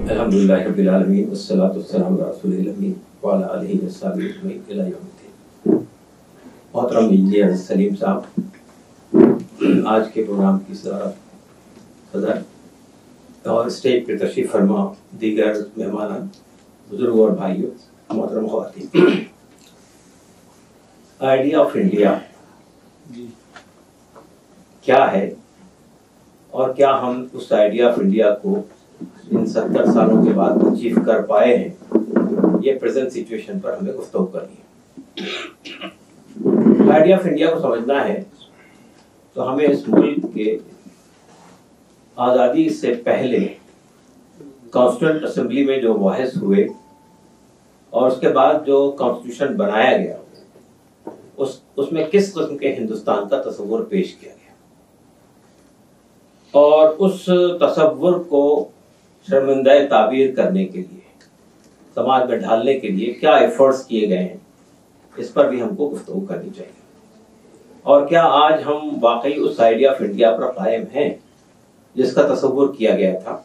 الحمدللہ رب العالمین والصلاۃ والسلام علی رسول الامین وعلی آلہ وصحبہ اجمعین الی یوم الدین۔ محترم انجینئر سلیم صاحب آج کے پروگرام کی صدر اور اسٹیج پہ تشریف فرما دیگر مہمان، بزرگ اور بھائیوں، محترم خواتین، آئیڈیا آف انڈیا کیا ہے اور کیا ہم اس آئیڈیا آف انڈیا کو ان 70 سالوں کے بعد اچیو کر پائے ہیں، یہ پریزنٹ سچویشن پر ہمیں گفتگو کرنی ہے۔ آئیڈیا آف انڈیا کو سمجھنا ہے تو ہمیں اس ملک کے آزادی سے پہلے کانسٹیٹیوئنٹ اسمبلی میں جو مباحث ہوئے اور اس کے بعد جو کانسٹیٹیوشن بنایا گیا اس میں کس قسم کے ہندوستان کا تصور پیش کیا گیا اور اس تصور کو شرمندہ تعبیر کرنے کے لیے، سماج میں ڈھالنے کے لیے کیا ایفرٹس کیے گئے ہیں، اس پر بھی ہم کو گفتگو کرنی چاہیے۔ اور کیا آج ہم واقعی اس آئیڈیا آف انڈیا پر قائم ہیں جس کا تصور کیا گیا تھا،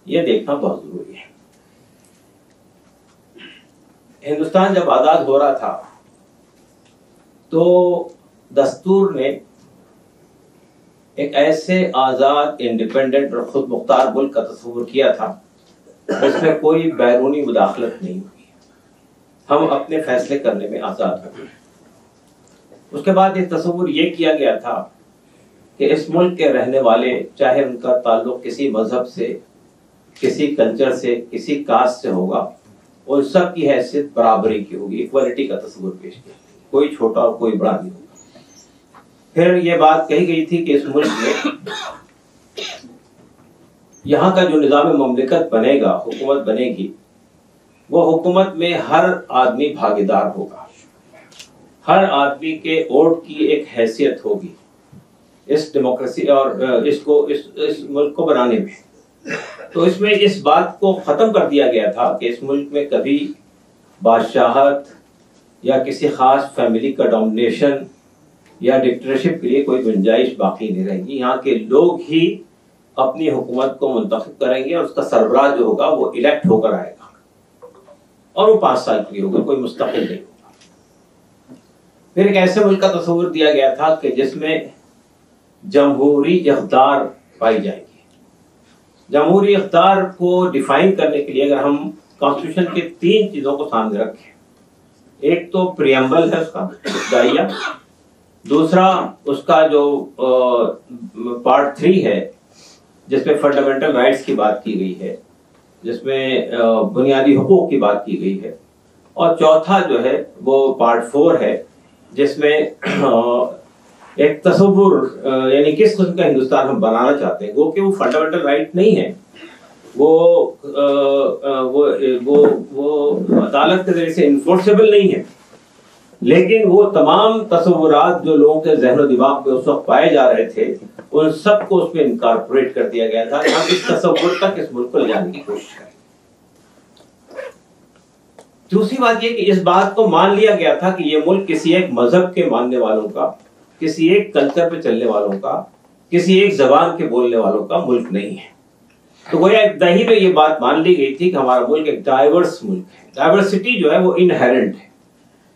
یہ دیکھنا بہت ضروری ہے۔ ہندوستان جب آزاد ہو رہا تھا تو دستور نے ایک ایسے آزاد، انڈیپینڈنٹ اور خود مختار ملک کا تصور کیا تھا جس میں کوئی بیرونی مداخلت نہیں ہوئی، ہم اپنے فیصلے کرنے میں آزاد ہوں۔ اس کے بعد یہ تصور یہ کیا گیا تھا کہ اس ملک کے رہنے والے، چاہے ان کا تعلق کسی مذہب سے، کسی کلچر سے، کسی کاسٹ سے ہوگا، ان سب کی حیثیت برابری کی ہوگی، ایکوالٹی کا تصور پیش کیا، کوئی چھوٹا اور کوئی بڑا نہیں ہوگا۔ پھر یہ بات کہی گئی تھی کہ اس ملک میں یہاں کا جو نظام مملکت بنے گا، حکومت بنے گی، وہ حکومت میں ہر آدمی بھاگیدار ہوگا، ہر آدمی کے ووٹ کی ایک حیثیت ہوگی اس ڈیموکریسی اور اس ملک کو بنانے میں۔ تو اس میں اس بات کو ختم کر دیا گیا تھا کہ اس ملک میں کبھی بادشاہت یا کسی خاص فیملی کا ڈومینیشن یا ڈکٹیٹرشپ کے لیے کوئی گنجائش باقی نہیں رہے گی۔ یہاں کے لوگ ہی اپنی حکومت کو منتخب کریں گے اور اس کا سربراہ جو ہوگا وہ الیکٹ ہو کر آئے گا اور وہ 5 سال کے لیے ہوگا، کوئی مستقل نہیں ہوگا۔ پھر ایک ایسے ملک کا تصور دیا گیا تھا کہ جس میں جمہوری اقدار پائی جائے گی۔ جمہوری اقدار کو ڈیفائن کرنے کے لیے اگر ہم کانسٹیٹیوشن کے 3 چیزوں کو سامنے رکھیں، ایک تو پریمبل ہے اس کا ابتدائیہ، دوسرا اس کا جو پارٹ 3 ہے جس میں فنڈامنٹل رائٹس کی بات کی گئی ہے، جس میں بنیادی حقوق کی بات کی گئی ہے، اور چوتھا جو ہے وہ پارٹ 4 ہے جس میں ایک تصور، یعنی کس قسم کا ہندوستان ہم بنانا چاہتے ہیں۔ وہ فنڈامنٹل رائٹ نہیں ہے، وہ عدالت کے ذریعے سے انفورسیبل نہیں ہے، لیکن وہ تمام تصورات جو لوگوں کے ذہن و دماغ میں اس وقت پائے جا رہے تھے ان سب کو اس میں انکارپوریٹ کر دیا گیا تھا کہ ہم اس تصور تک اس ملک کو لے جانے کی کوشش کریں۔ دوسری بات یہ کہ اس بات کو مان لیا گیا تھا کہ یہ ملک کسی ایک مذہب کے ماننے والوں کا، کسی ایک کلچر پہ چلنے والوں کا، کسی ایک زبان کے بولنے والوں کا ملک نہیں ہے۔ تو گویا ابتدائی میں یہ بات مان لی گئی تھی کہ ہمارا ملک ایک ڈائیورس ملک ہے، ڈائیورسٹی جو ہے وہ انہیرنٹ ہے۔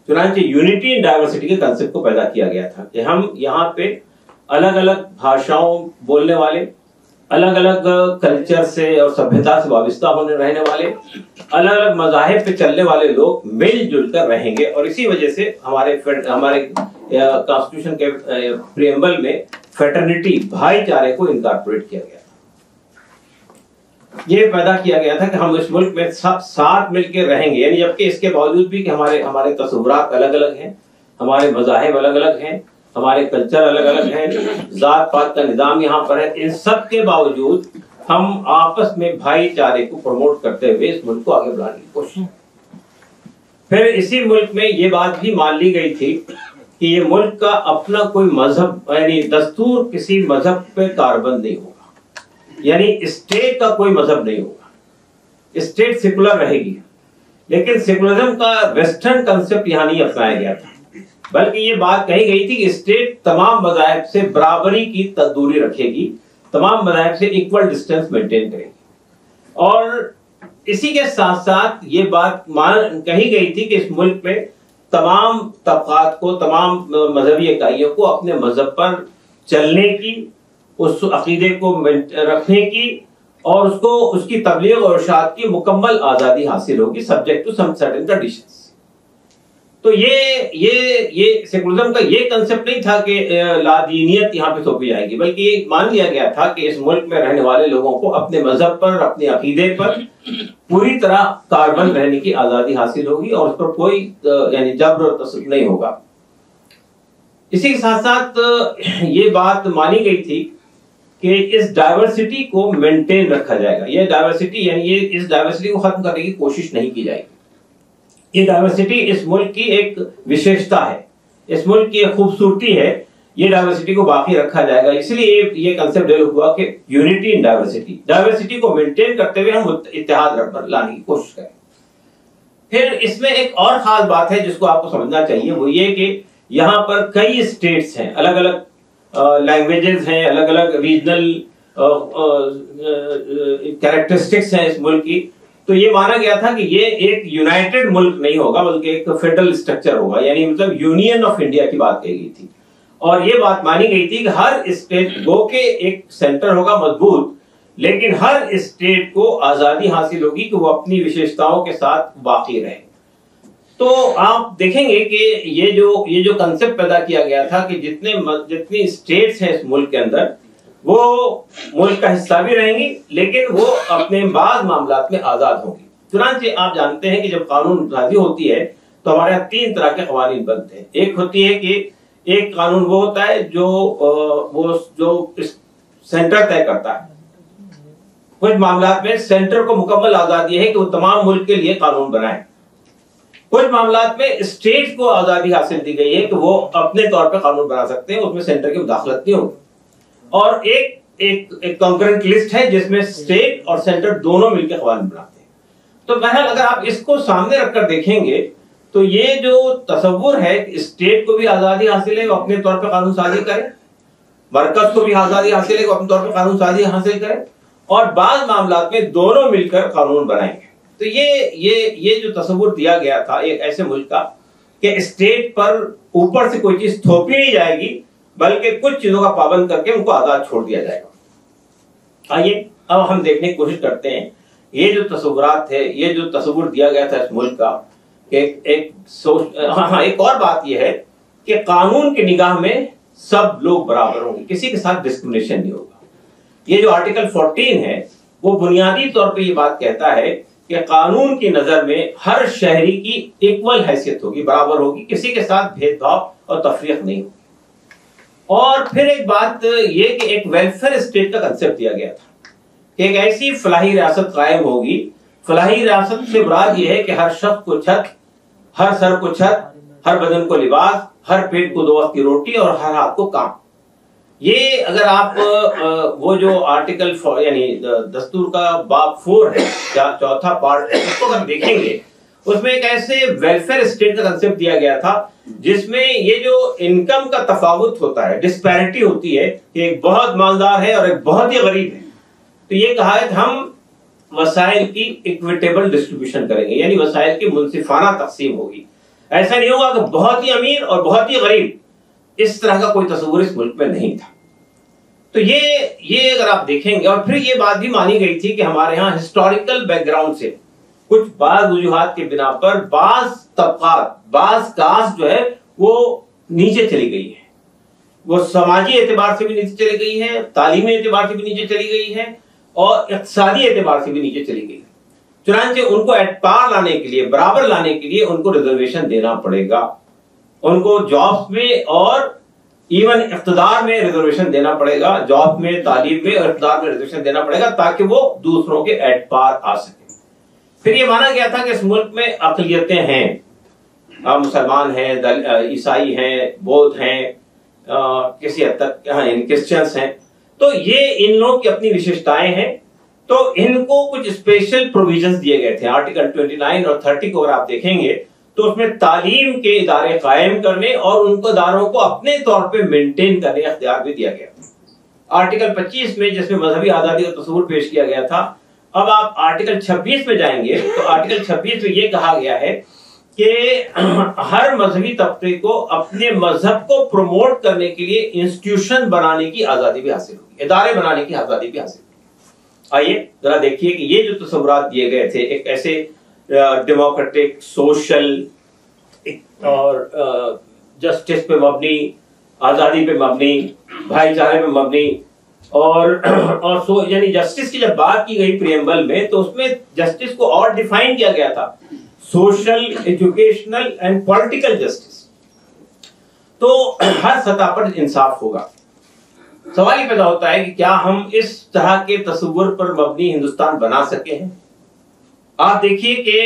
چنانچہ یونٹی ان ڈائیورسٹی کے کنسپٹ کو پیدا کیا گیا تھا کہ ہم یہاں پہ الگ الگ بھاشاؤں بولنے والے، الگ الگ کلچر سے اور سبھیتا سے وابستہ رہنے والے، الگ الگ مذاہب پہ چلنے والے لوگ مل جل کر رہیں گے، اور اسی وجہ سے ہمارے کانسٹیٹیوشن کے پریمبل میں فیٹرنیٹی، بھائی چارے کو انکارپوریٹ کیا گیا تھا۔ یہ پیدا کیا گیا تھا کہ ہم اس ملک میں سب ساتھ مل کے رہیں گے، یعنی جبکہ اس کے باوجود بھی کہ ہمارے تصورات الگ الگ ہیں، ہمارے مذاہب الگ الگ ہیں، ہمارے کلچر الگ الگ ہیں، ذات پات کا نظام یہاں پر ہے، ان سب کے باوجود ہم آپس میں بھائی چارے کو پروموٹ کرتے ہوئے اس ملک کو آگے بڑھانے کی کوشش۔ پھر اسی ملک میں یہ بات بھی مان لی گئی تھی کہ یہ ملک کا اپنا کوئی مذہب، یعنی دستور کسی مذہب پہ کاربند نہیں ہوگا، یعنی اسٹیٹ کا کوئی مذہب نہیں ہوگا، اسٹیٹ سیکولر رہے گی، لیکن سیکولرزم کا ویسٹرن کنسپٹ یہاں نہیں اپنایا گیا تھا، بلکہ یہ بات کہی گئی تھی کہ اسٹیٹ تمام مذاہب سے برابری کی دوری رکھے گی، تمام مذاہب سے ایکول ڈسٹینس مینٹین کرے گی، اور اسی کے ساتھ ساتھ یہ بات کہی گئی تھی کہ اس ملک میں تمام طبقات کو، تمام مذہبی اکائیوں کو اپنے مذہب پر چلنے کی، اس عقیدے کو رکھنے کی اور اس کی تبلیغ اور ارشاد کی مکمل آزادی حاصل ہوگی، subject to some certain conditions. تو یہ سیکولرزم کا یہ کنسپٹ نہیں تھا کہ لادینیت یہاں پہ تھوپی جائے گی، بلکہ یہ مان لیا گیا تھا کہ اس ملک میں رہنے والے لوگوں کو اپنے مذہب پر، اپنے عقیدے پر پوری طرح کاربند رہنے کی آزادی حاصل ہوگی اور اس پر کوئی یعنی جبر اور تسلط نہیں ہوگا۔ اسی کے ساتھ ساتھ یہ بات مانی گئی تھی کہ اس ڈائیورسٹی کو مینٹین رکھا جائے گا۔ یہ ڈائیورسٹی یعنی اس ڈائیورسٹی کو ختم کرنے کی کوشش نہیں کی جائے گی۔ یہ ڈائیورسٹی اس ملک کی ایک وشیشتا ہے، اس ملک کی ایک خوبصورتی ہے، یہ ڈائیورسٹی کو باقی رکھا جائے گا۔ اس لیے یہ کنسپٹ ڈیولپ ہوا کہ یونٹی ان ڈائیورسٹی، ڈائیورسٹی کو مینٹین کرتے ہوئے ہم اتحاد پر لانے کی کوشش کریں۔ پھر اس میں ایک اور خاص بات ہے جس کو آپ کو سمجھنا چاہیے، وہ یہ کہ یہاں پر کئی اسٹیٹس ہیں، الگ الگ لینگویجز ہیں، الگ الگ ریجنل کیریکٹرسٹکس ہیں اس ملک کی۔ تو یہ مانا گیا تھا کہ یہ ایک یونائٹڈ ملک نہیں ہوگا بلکہ ایک فیڈرل اسٹرکچر ہوگا، یعنی مطلب یونین آف انڈیا کی بات کہی گئی تھی۔ اور یہ بات مانی گئی تھی کہ ہر اسٹیٹ گو کے ایک سینٹر ہوگا مضبوط، لیکن ہر اسٹیٹ کو آزادی حاصل ہوگی کہ وہ اپنی وشیشتاؤں کے ساتھ باقی رہے۔ تو آپ دیکھیں گے کہ یہ جو کنسپٹ پیدا کیا گیا تھا کہ جتنی اسٹیٹس ہیں اس ملک کے اندر وہ ملک کا حصہ بھی رہیں گی، لیکن وہ اپنے بعض معاملات میں آزاد ہوں گی۔ چنانچہ آپ جانتے ہیں کہ جب قانون سازی ہوتی ہے تو ہمارے یہاں 3 طرح کے قوانین بنتے ہیں۔ ایک ہوتی ہے کہ ایک قانون وہ ہوتا ہے جو سینٹر طے کرتا ہے، کچھ معاملات میں سینٹر کو مکمل آزادی ہے کہ وہ تمام ملک کے لیے قانون بنائے۔ کچھ معاملات میں اسٹیٹ کو آزادی حاصل دی گئی ہے کہ وہ اپنے طور پہ قانون بنا سکتے ہیں، اس میں سینٹر کی مداخلت نہیں ہوگی۔ اور ایک کنکرنٹ لسٹ ہے جس میں اسٹیٹ اور سینٹر دونوں مل کے قوانین بناتے ہیں۔ تو بہرحال اگر آپ اس کو سامنے رکھ کر دیکھیں گے تو یہ جو تصور ہے کہ اسٹیٹ کو بھی آزادی حاصل ہے وہ اپنے طور پہ قانون سازی کرے، مرکز کو بھی آزادی حاصل ہے وہ اپنے طور پہ قانون سازی حاصل کرے، اور بعض معاملات میں دونوں مل کر قانون بنائیں گے۔ تو یہ جو تصور دیا گیا تھا ایک ایسے ملک کا کہ اسٹیٹ پر اوپر سے کوئی چیز تھوپی نہیں جائے گی بلکہ کچھ چیزوں کا پابند کر کے ان کو آزاد چھوڑ دیا جائے گا۔ آئیے اب ہم دیکھنے کی کوشش کرتے ہیں یہ جو تصورات تھے، یہ جو تصور دیا گیا تھا اس ملک کا کہ ایک اور بات یہ ہے کہ قانون کی نگاہ میں سب لوگ برابر ہوں گے، کسی کے ساتھ ڈسکریمنیشن نہیں ہوگا۔ یہ جو آرٹیکل 14 ہے وہ بنیادی طور پہ یہ بات کہتا ہے کہ قانون کی نظر میں ہر شہری کی ایکول حیثیت ہوگی، برابر ہوگی، کسی کے ساتھ بھید بھاؤ اور تفریق نہیں ہوگی۔ اور پھر ایک بات یہ کہ ایک ویلفیئر اسٹیٹ کا کنسپٹ دیا گیا تھا کہ ایک ایسی فلاحی ریاست قائم ہوگی۔ فلاحی ریاست سے مراد یہ ہے کہ ہر شخص کو چھت، ہر سر کو چھت، ہر بدن کو لباس، ہر پیٹ کو 2 وقت کی روٹی اور ہر ہاتھ کو کام۔ یہ اگر آپ وہ جو آرٹیکل یعنی دستور کا باب 4 ہے، چوتھا پارٹ ہے، اس کو اگر دیکھیں گے اس میں ایک ایسے ویلفیئر اسٹیٹ کا کنسپٹ دیا گیا تھا جس میں یہ جو انکم کا تفاوت ہوتا ہے، ڈسپیرٹی ہوتی ہے کہ ایک بہت مالدار ہے اور ایک بہت ہی غریب ہے، تو یہ کہا ہے کہ ہم وسائل کی ایکویٹیبل ڈسٹریبیوشن کریں گے، یعنی وسائل کی منصفانہ تقسیم ہوگی۔ ایسا نہیں ہوگا کہ بہت ہی امیر اور بہت ہی غریب، اس طرح کا کوئی تصور اس ملک میں نہیں تھا۔ تو یہ اگر آپ دیکھیں گے، اور پھر یہ بات بھی مانی گئی تھی کہ ہمارے ہاں ہسٹوریکل بیک گراؤنڈ سے کچھ بعض وجوہات کے بنا پر بعض طبقات، بعض کاسٹ جو ہے وہ نیچے چلی گئی ہے، وہ سماجی اعتبار سے بھی نیچے چلی گئی ہے، تعلیمی اعتبار سے بھی نیچے چلی گئی ہے، اور اقتصادی اعتبار سے بھی نیچے چلی گئی ہے۔ چنانچہ ان کو ایٹ پار لانے کے لیے، برابر لانے کے لیے ان کو ریزرویشن دینا پڑے گا، ان کو جابس میں اور ایون اقتدار میں ریزرویشن دینا پڑے گا، جاب میں، تعلیم میں اور اقتدار میں ریزرویشن دینا پڑے گا تاکہ وہ دوسروں کے ایٹ پار آ سکے۔ پھر یہ مانا گیا تھا کہ اس ملک میں اقلیتیں ہیں، مسلمان ہیں، عیسائی ہیں، بودھ ہیں، کسی حد تک کرسچنس ہیں، تو یہ ان لوگوں کی اپنی وشیشتائیں ہیں، تو ان کو کچھ اسپیشل پروویژنز دیے گئے تھے۔ آرٹیکل 29 اور 30 کو اگر آپ دیکھیں گے تو اس میں تعلیم کے ادارے قائم کرنے اور ان کو اداروں کو اپنے طور پہ مینٹین کرنے کا اختیار بھی دیا گیا تھا۔ آرٹیکل 25 میں جس میں مذہبی آزادی کا تصور پیش کیا گیا تھا، اب آپ آرٹیکل 26 میں جائیں گے تو آرٹیکل 26 میں یہ کہا گیا ہے کہ ہر مذہبی طبقے کو اپنے مذہب کو پروموٹ کرنے کے لیے انسٹیٹیوشن بنانے کی آزادی بھی حاصل ہوگی، ادارے بنانے کی آزادی بھی حاصل ہوگی۔ آئیے ذرا دیکھیے کہ یہ جو تصورات دیے گئے تھے ایک ایسے ڈیموکریٹک، سوشل اور جسٹس پہ مبنی، آزادی پہ مبنی، بھائی چارے پہ مبنی، اور یعنی جسٹس کی جب بات کی گئی پریمبل میں تو اس میں جسٹس کو اور ڈیفائن کیا گیا تھا، social, educational and political justice. تو ہر سطح پر انصاف ہوگا۔ سوال یہ پیدا ہوتا ہے کہ کیا ہم اس طرح کے تصور پر مبنی ہندوستان بنا سکے ہیں؟ آپ دیکھیے کہ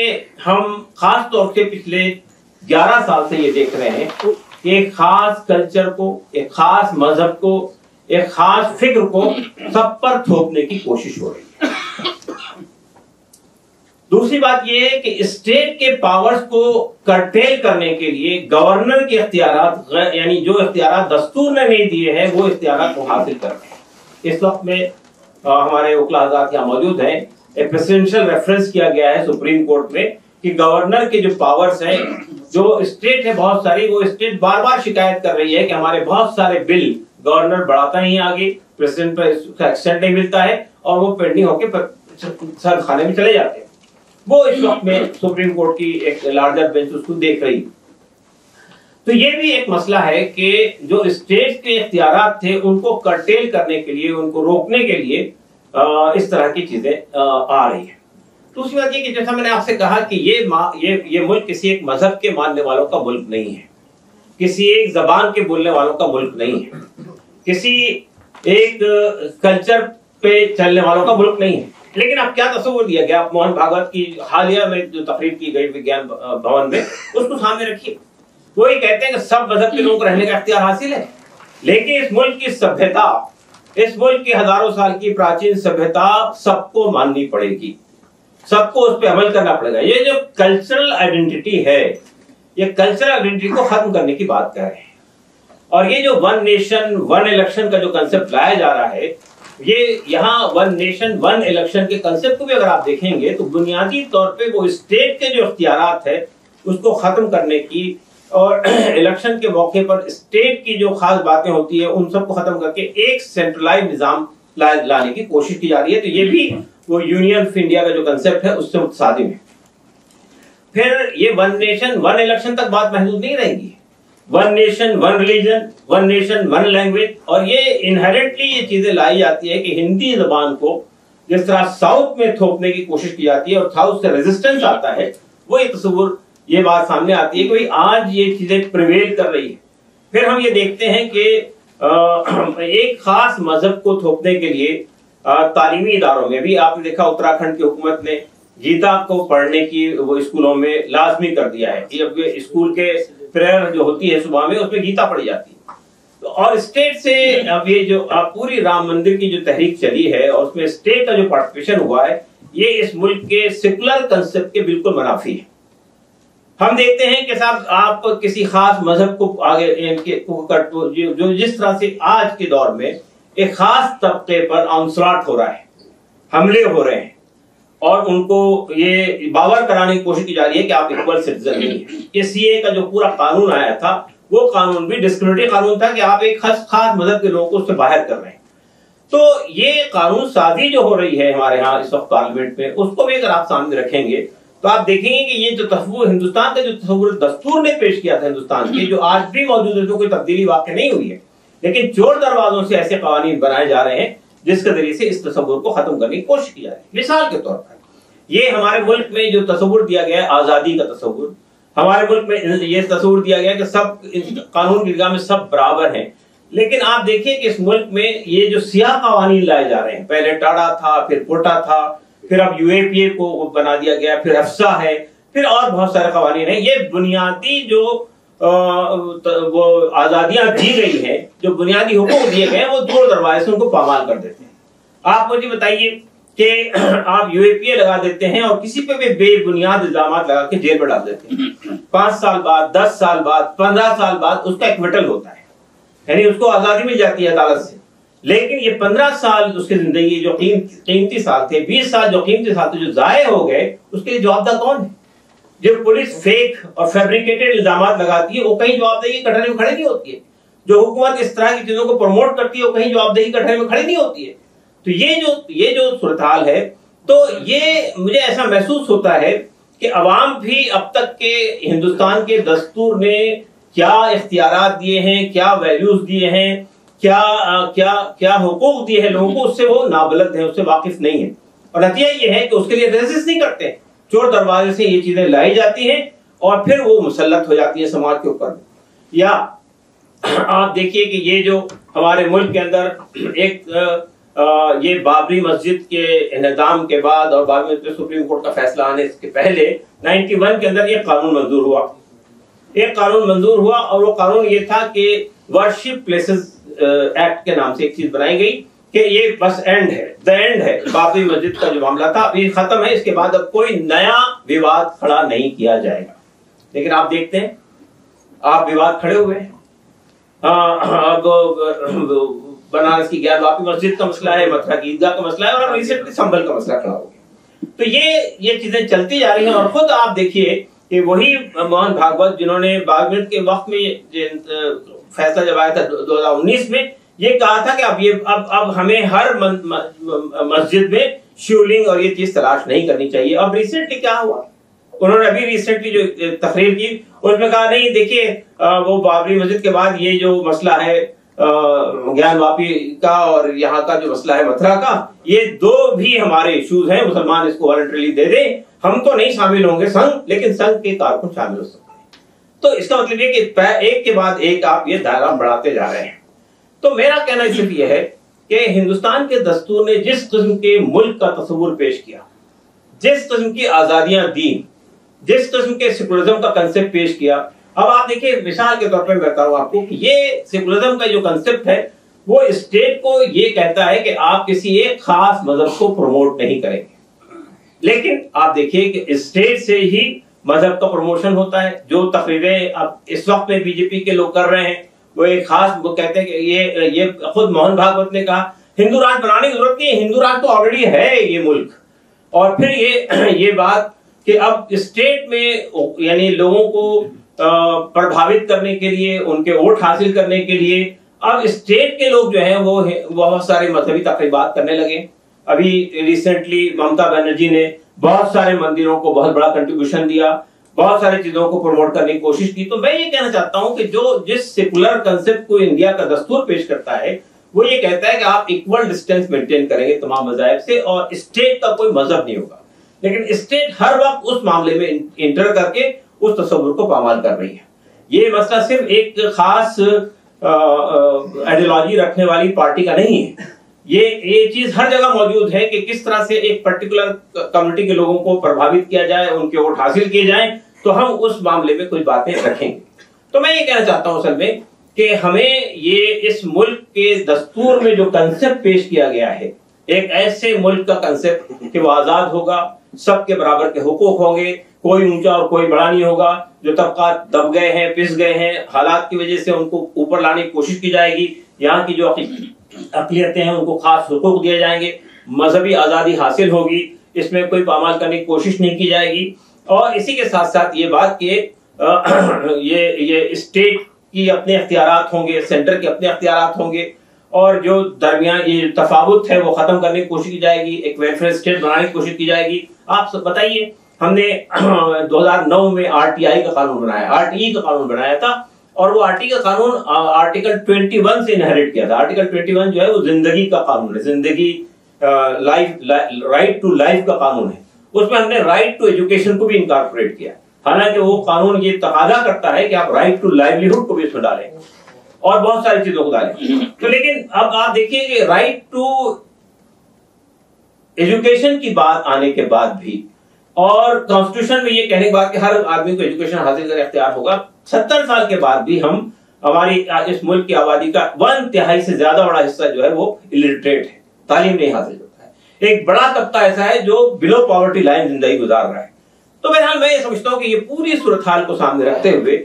ہم خاص طور سے پچھلے 11 سال سے یہ دیکھ رہے ہیں کہ ایک خاص کلچر کو، ایک خاص مذہب کو، ایک خاص فکر کو سب پر تھوپنے کی کوشش ہو رہی ہے۔ دوسری بات یہ ہے کہ اسٹیٹ کے پاورز کو کرٹیل کرنے کے لیے گورنر کے اختیارات، یعنی جو اختیارات دستور نے نہیں دیے ہیں وہ اختیارات کو حاصل کر رہے ہیں۔ اس وقت میں ہمارے وکلا حضرات یہاں موجود ہیں، ایک پریسیڈنشل ریفرنس کیا گیا ہے سپریم کورٹ میں کہ گورنر کے جو پاورز ہیں، جو اسٹیٹ ہے بہت ساری، وہ اسٹیٹ بار بار شکایت کر رہی ہے کہ ہمارے بہت سارے بل گورنر بڑھاتا ہی آگے، پریزیڈنٹ پر اس کا ایکسٹینڈ نہیں ملتا ہے اور وہ پینڈنگ ہو کے سر خانے میں چلے جاتے ہیں۔ وہ اس وقت میں سپریم کورٹ کی ایک لارجر بینچ اس کو دیکھ رہی۔ تو یہ بھی ایک مسئلہ ہے کہ جو اسٹیٹ کے اختیارات تھے ان کو کرٹیل کرنے کے لیے، ان کو روکنے کے لیے اس طرح کی چیزیں آ رہی ہیں۔ دوسری بات یہ کہ جیسا میں نے آپ سے کہا کہ یہ ملک کسی ایک مذہب کے ماننے والوں کا ملک نہیں ہے، کسی ایک زبان کے بولنے والوں کا ملک نہیں ہے، کسی ایک کلچر پہ چلنے والوں کا ملک نہیں ہے۔ لیکن اب کیا تصور دیا گیا؟ موہن بھاگوت کی حالیہ میں جو تقریب کی گئی وگیان بھون میں، اس کو سامنے رکھیے۔ وہی کہتے ہیں کہ سب مذہب کے لوگوں کو رہنے کا اختیار حاصل ہے، لیکن اس ملک کی سبھیتا، اس ملک کی ہزاروں سال کی پراچین سبھیتا سب کو ماننی پڑے گی، سب کو اس پہ عمل کرنا پڑے گا۔ یہ جو کلچرل آئیڈینٹی ہے، یہ کلچرل آئیڈینٹی کو ختم کرنے کی بات کر رہے ہیں۔ اور یہ جو ون نیشن ون الیکشن کا جو کنسپٹ لایا جا رہا ہے، یہ یہاں ون نیشن ون الیکشن کے کنسپٹ کو بھی اگر آپ دیکھیں گے تو بنیادی طور پہ وہ اسٹیٹ کے جو اختیارات ہے اس کو ختم کرنے کی، اور الیکشن کے موقع پر اسٹیٹ کی جو خاص باتیں ہوتی ہیں ان سب کو ختم کر کے ایک سینٹرلائز نظام لانے کی کوشش کی جا رہی ہے۔ تو یہ بھی وہ یونین آف انڈیا کا جو کنسپٹ ہے اس سے متصادم ہے۔ پھر یہ ون نیشن ون الیکشن تک بات محدود نہیں رہے گی، one nation one religion, one nation one language, اور یہ انہیرنٹلی یہ چیزیں لائی جاتی ہے کہ ہندی زبان کو جس طرح ساؤتھ میں تھوپنے کی کوشش کی جاتی ہے اور ساؤتھ سے ریزسٹنس آتا ہے، وہ یہ تصور، یہ بات سامنے آتی ہے کہ آج یہ چیزیں پریویل کر رہی ہے۔ پھر ہم یہ دیکھتے ہیں کہ ایک خاص مذہب کو تھوپنے کے لیے تعلیمی اداروں میں بھی آپ نے دیکھا اتراکھنڈ کی حکومت نے گیتا کو پڑھنے کی وہ اسکولوں میں لازمی کر دیا ہے کہ اب اسکول کے پریئر جو ہوتی ہے صبح میں اس میں گیتا پڑھی جاتی ہے۔ اور اسٹیٹ سے اب یہ جو پوری رام مندر کی جو تحریک چلی ہے اور اس میں اسٹیٹ کا جو پارٹیسپیشن ہوا ہے، یہ اس ملک کے سیکولر کنسپٹ کے بالکل منافی ہے۔ ہم دیکھتے ہیں کہ صاحب آپ کسی خاص مذہب کو آگے جو جس طرح سے آج کے دور میں ایک خاص طبقے پر آنسلاٹ ہو رہا ہے، حملے ہو رہے ہیں، اور ان کو یہ باور کرانے کی کوشش کی جا رہی ہے کہ آپ ایکول سٹیزن نہیں ہیں۔ یہ سی اے کا جو پورا قانون آیا تھا وہ قانون بھی ڈسکریمنیٹری قانون تھا کہ آپ ایک خاص مذہب کے لوگوں کو اس سے باہر کر رہے ہیں۔ تو یہ قانون سازی جو ہو رہی ہے ہمارے ہاں اس وقت پارلیمنٹ میں، اس کو بھی اگر آپ سامنے رکھیں گے تو آپ دیکھیں گے کہ یہ جو تصور ہندوستان کا جو تصور دستور نے پیش کیا تھا ہندوستان کے، جو آج بھی موجود ہے، تو کوئی تبدیلی واقع نہیں ہوئی ہے، لیکن چور دروازوں سے ایسے قوانین بنائے جا رہے ہیں جس کے ذریعے سے اس تصور کو ختم کرنے کی کوشش کی جا رہی ہے۔ مثال کے طور پر یہ ہمارے ملک میں جو تصور دیا گیا ہے آزادی کا تصور، ہمارے ملک میں یہ تصور دیا گیا کہ سب قانون کی نگاہ میں سب برابر ہیں، لیکن آپ دیکھیں کہ اس ملک میں یہ جو سیاہ قوانین لائے جا رہے ہیں، پہلے ٹاڈا تھا، پھر کوٹا تھا، پھر اب یو اے پی اے کو بنا دیا گیا، پھر افسا ہے، پھر اور بہت سارے قوانین ہیں۔ یہ بنیادی جو وہ آزادیاں دی گئی ہیں، جو بنیادی حقوق دیے گئے ہیں، وہ دور دروازے سے ان کو پامال کر دیتے ہیں۔ آپ مجھے بتائیے کہ آپ یو اے پی اے لگا دیتے ہیں اور کسی پہ بھی بے بنیاد الزامات لگا کے جیل میں ڈال دیتے ہیں، 5 سال بعد، 10 سال بعد، 15 سال بعد اس کا ایکویٹل ہوتا ہے، یعنی اس کو آزادی مل جاتی ہے عدالت سے، لیکن یہ 15 سال اس کی زندگی جو قیمتی سال تھے، 20 سال جو قیمتی سال تھے جو ضائع ہو گئے، اس کے لیے جوابدہ کون ہے؟ جب پولیس فیک اور فیبریکیٹڈ الزامات لگاتی ہے وہ کہیں جوابدہی کے کٹہرے میں کھڑی نہیں ہوتی ہے. جو حکومت اس طرح کی چیزوں کو پروموٹ کرتی ہے وہ کہیں جوابدہی کے کٹہرے میں کھڑی نہیں ہوتی ہے. تو یہ جو صورتحال ہے، تو یہ مجھے ایسا محسوس ہوتا ہے کہ عوام بھی اب تک کے ہندوستان کے دستور نے کیا اختیارات دیے ہیں، کیا ویلیوز دیے ہیں، کیا حقوق دیے ہیں لوگوں کو، اس سے وہ نابلد ہیں، اس سے واقف نہیں ہیں. اور نتیجہ یہ ہے کہ اس کے لیے ریزسٹ نہیں کرتے، چور دروازے سے یہ چیزیں لائی جاتی ہیں اور پھر وہ مسلط ہو جاتی ہیں سماج کے اوپر. یا آپ دیکھیے کہ یہ جو ہمارے ملک کے اندر ایک یہ بابری مسجد کے انہدام کے بعد اور بابری مسجد سپریم کورٹ کا فیصلہ آنے سے پہلے 91 کے اندر ایک قانون منظور ہوا اور وہ قانون یہ تھا کہ ورشپ پلیسز ایکٹ کے نام سے ایک چیز بنائی گئی کہ یہ بس اینڈ ہے بابری مسجد کا جو معاملہ تھا یہ ختم ہے، اس کے بعد اب کوئی نیا وواد کھڑا نہیں کیا جائے گا. لیکن آپ دیکھتے ہیں آپ وواد کھڑے ہوئے ہیں. اب بنارس کی غیر باقی مسجد کا مسئلہ ہے، متھرا کی عیدگاہ کا مسئلہ ہے، اور ریسنٹلی سنبھل کا مسئلہ کھڑا ہو گیا. تو یہ چیزیں چلتی جا رہی ہیں. اور خود آپ دیکھیے کہ وہی موہن بھاگوت جنہوں نے بابری کے وقت میں فیصلہ جب آیا تھا 2019 میں، یہ کہا تھا کہ اب ہمیں ہر مسجد میں شیولنگ اور یہ چیز تلاش نہیں کرنی چاہیے. اب ریسنٹلی کیا ہوا؟ انہوں نے ابھی ریسنٹلی جو تقریر کی اس میں کہا نہیں دیکھیے وہ بابری مسجد کے بعد یہ جو مسئلہ ہے گیان واپی کا اور یہاں کا جو مسئلہ ہے متھرا کا، یہ دو بھی ہمارے ایشوز ہیں، مسلمان اس کو والنٹریلی دے دیں، ہم تو نہیں شامل ہوں گے سنگ، لیکن سنگ کے کارکن شامل ہو سکتے ہیں. تو اس کا مطلب یہ کہ ایک کے بعد ایک آپ یہ دائرہ بڑھاتے جا رہے ہیں. تو میرا کہنا صرف یہ ہے کہ ہندوستان کے دستور نے جس قسم کے ملک کا تصور پیش کیا، جس قسم کی آزادیاں دی، جس قسم کے سیکولرزم کا کنسپٹ پیش کیا. اب آپ دیکھیں مثال کے طور پہ میں بتا رہا ہوں آپ کو کہ یہ سیکولرزم کا جو کنسپٹ ہے وہ اسٹیٹ کو یہ کہتا ہے کہ آپ کسی ایک خاص مذہب کو پروموٹ نہیں کریں گے، لیکن آپ دیکھیے کہ اسٹیٹ سے ہی مذہب کا پروموشن ہوتا ہے. جو تقریریں اب اس وقت میں بی جے پی کے لوگ کر رہے ہیں وہ ایک خاص وہ کہتے ہیں کہ یہ خود موہن بھاگوت نے کہا ہندو راج بنانے کی ضرورت نہیں ہے، ہندو راج تو آلریڈی ہے یہ ملک. اور پھر یہ بات کہ اب اسٹیٹ میں یعنی لوگوں کو پربھاوت کرنے کے لیے، ان کے ووٹ حاصل کرنے کے لیے اب اسٹیٹ کے لوگ جو ہیں وہ بہت سارے مذہبی تقریبات کرنے لگے. ابھی ریسنٹلی ممتا بنرجی نے بہت سارے مندروں کو بہت بڑا کنٹریبیوشن دیا، بہت ساری چیزوں کو پروموٹ کرنے کی کوشش کی. تو میں یہ کہنا چاہتا ہوں کہ جس سیکولر کنسپٹ کو انڈیا کا دستور پیش کرتا ہے وہ یہ کہتا ہے کہ آپ ایکول ڈسٹینس مینٹین کریں گے تمام مذاہب سے اور اسٹیٹ کا کوئی مذہب نہیں ہوگا. لیکن اسٹیٹ ہر وقت اس معاملے میں انٹر کر کے اس تصور کو پامال کر رہی ہے. یہ مسئلہ صرف ایک خاص آئیڈیالوجی رکھنے والی پارٹی کا نہیں ہے، یہ چیز ہر جگہ موجود ہے کہ کس طرح سے ایک پرٹیکولر کمیونٹی کے لوگوں کو پربھاوت کیا جائے، ان کے ووٹ حاصل کیے جائیں تو ہم اس معاملے میں کچھ باتیں رکھیں گے. تو میں یہ کہنا چاہتا ہوں اصل میں کہ ہمیں یہ اس ملک کے دستور میں جو کنسپٹ پیش کیا گیا ہے، ایک ایسے ملک کا کنسپٹ کہ وہ آزاد ہوگا، سب کے برابر کے حقوق ہوں گے، کوئی اونچا اور کوئی بڑا نہیں ہوگا، جو طبقات دب گئے ہیں، پس گئے ہیں حالات کی وجہ سے ان کو اوپر لانے کی کوشش کی جائے گی، یہاں کی جو اقلیتیں ہیں ان کو خاص حقوق دیے جائیں گے، مذہبی آزادی حاصل ہوگی، اس میں کوئی پامال کرنے کی کوشش نہیں کی جائے گی. اور اسی کے ساتھ ساتھ یہ بات کہ یہ اسٹیٹ کی اپنے اختیارات ہوں گے، سینٹر کے اپنے اختیارات ہوں گے، اور جو درمیان یہ تفاوت ہے وہ ختم کرنے کی کوشش کی جائے گی، ایک ویلفیئر اسٹیٹ بنانے کی کوشش کی جائے گی. آپ سب بتائیے ہم نے 2009 میں RTI کا قانون بنایا، RTE کا قانون بنایا تھا، اور وہ RTE کا قانون آرٹیکل 21 سے انہیرٹ کیا تھا. آرٹیکل 21 جو ہے وہ زندگی کا قانون ہے، زندگی رائٹ ٹو لائف کا قانون ہے. اس میں ہم نے رائٹ ٹو ایجوکیشن کو بھی انکارپوریٹ کیا، حالانکہ وہ قانون یہ تقاضا کرتا ہے کہ آپ رائٹ ٹو لائیولیہڈ کو بھی اس میں ڈالیں اور بہت ساری چیزوں کو ڈالیں. تو لیکن اب آپ دیکھیے کہ رائٹ ٹو ایجوکیشن کی بات آنے کے بعد بھی اور کانسٹیٹیوشن میں یہ کہنے کے بعد کہ ہر آدمی کو ایجوکیشن حاصل کرنے اختیار ہوگا، 70 سال کے بعد بھی ہماری اس ملک کی آبادی کا 1/3 سے زیادہ بڑا حصہ جو ہے وہ الٹریٹ ہے، تعلیم نہیں حاصل ہوتا ہے. ایک بڑا طبقہ ایسا ہے جو بلو پاورٹی لائن زندگی گزار رہا ہے. تو بہرحال میں یہ سمجھتا ہوں کہ یہ پوری صورتحال کو سامنے رکھتے ہوئے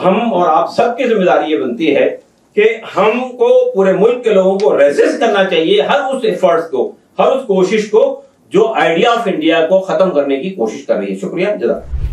ہم اور آپ سب کی ذمہ داری یہ بنتی ہے کہ ہم کو پورے ملک کے لوگوں کو ریزسٹ کرنا چاہیے ہر اس ایفرٹس کو، ہر اس کوشش کو جو آئیڈیا آف انڈیا کو ختم کرنے کی کوشش کر رہی ہے. شکریہ جزاک.